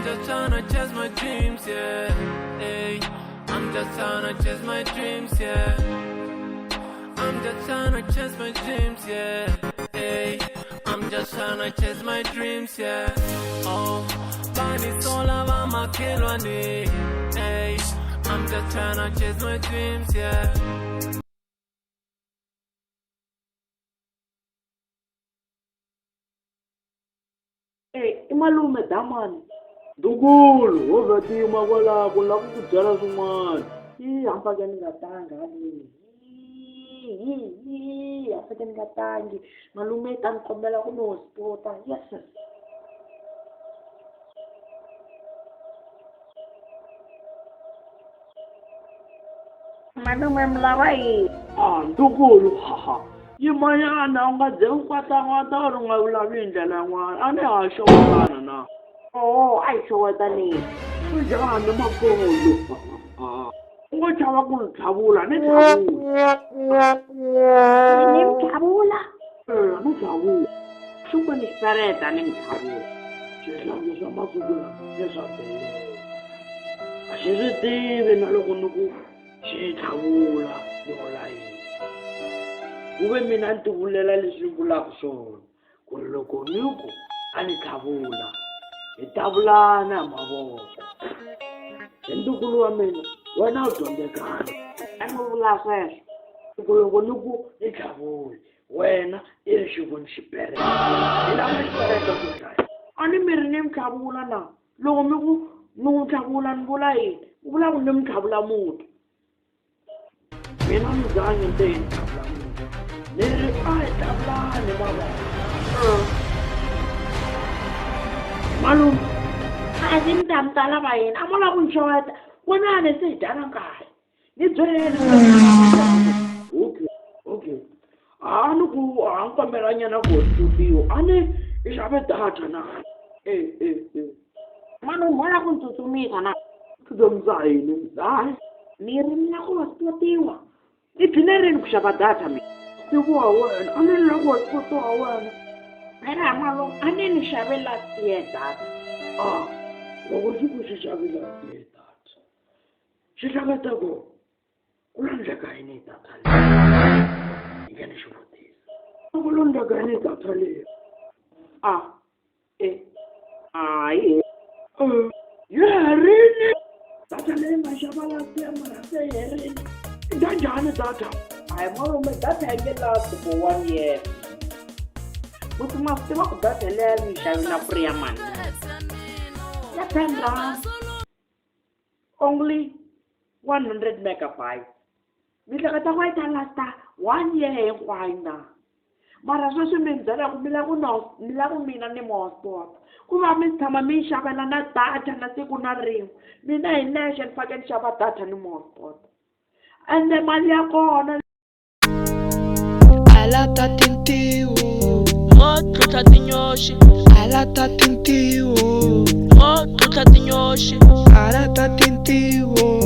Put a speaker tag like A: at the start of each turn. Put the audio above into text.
A: I'm just tryna chase my dreams, yeah. Hey, I'm just tryna chase my dreams, yeah. I'm just tryna chase my dreams, yeah. Hey, I'm just tryna chase my dreams, yeah. Oh, Bani Sola Vama Kilwani. Hey, I'm just tryna chase my dreams, yeah.
B: Hey, imalume damani.
C: Dukulu, ozatima kwalapho lapho kudzala swin'wana.
B: Hamba-ke ni nga tangi haleni. Hamba-ke ni nga tangi. Malume ta ni kombela ku mi hotspot-a. Yes sir. Malume mi lava yini?
C: Dukulu, haha. Yimanyana u nga ze u kwata u ri nga vulavi hi ndlela yin'wana. A ni ha xowetana na.
B: Oh, a hi xewetani.
C: Njhani makolo? U ngo chava ku ni tlhavula, ni tlhavula.
B: Ni mi tlhavula?
C: Ni tlhavula.
B: Suku ni xipereta ni mi tlhavula.
C: Swihlangi swa masiku lawa leswa bele. A xi swi tivi na loko ni ku xi tlhavula ni vula yini. Ku ve mina ni ti vulela leswi vulaka swona. Ku ri loko ni ku a ni tlhavula, hi tavulana hi mavoko. Hi ntukulu wa mina, wena u dyondzekani.
B: A ni vula sweswo.
C: Ku loko ni ku ni tlhavula, wena i ri xivoni xipereka. Hi lava xipereka ku hlaya. A ni mi ri ni mi tlhavula na. Loko mi ku ni n'wi tlhavula ni vula yini? U vula ku ni mi tlhavula muti. Mina ni zangi ni te hi tlhavula muti. Ni ri a hi tlhavulani mavoko. Malume.
B: A ndzi mi ta mi ta lava yini? A mo lava ku ni xeweta. Vonani se hi dyana nkarhi. Ni byeleni.
C: Okay. A ni ku a ni kombela nyana ku hotspot-iwa. A ni xave data na.
B: Malume wa lava ku ni tsutsumisa na.
C: Tsutsumisa yini? Hayi.
B: Ni ri ni lava ku hotspot-iwa. Ni phine rini ku xava data mina?
C: Siku wa wena, a ni lava ku hotspot-iwa wena.
B: Era malume, a ni ni xave last year data.
C: Loko xi ku xi xavile data, xi hleketa ku ku lo endleka yini hi data leyi? Hi nge ni xi vutisa. Ku lo endleka yini hi data leyi?
B: Hayi.
C: Yi herile. Data leyi nga xava last year mara se yi herile. I dya njhani data?
B: Hayi malume, data yi nge last for 1 year. Musi ma swi tiva ku data leyi ni yi xavi na free ya mali. Ya 10 rand. Only 100 megabytes. Mi hleketa ku yi ta lasta 1 year hinkwayo na. Mara sweswi mi byela ku mi lava ku mina ni mi hotspot. Ku va mi tshama mi xavela na data na siku na rin'we. Mina hi nexe ni fanekele ni xava data ni mi hotspot. Ende mali ya kona.
D: Ala ta tintiwo,
E: mo tlotla tinyoxi,
D: ala ta tintiwo,
E: mo tlotla tinyoxi,
D: ala ta tintiwo.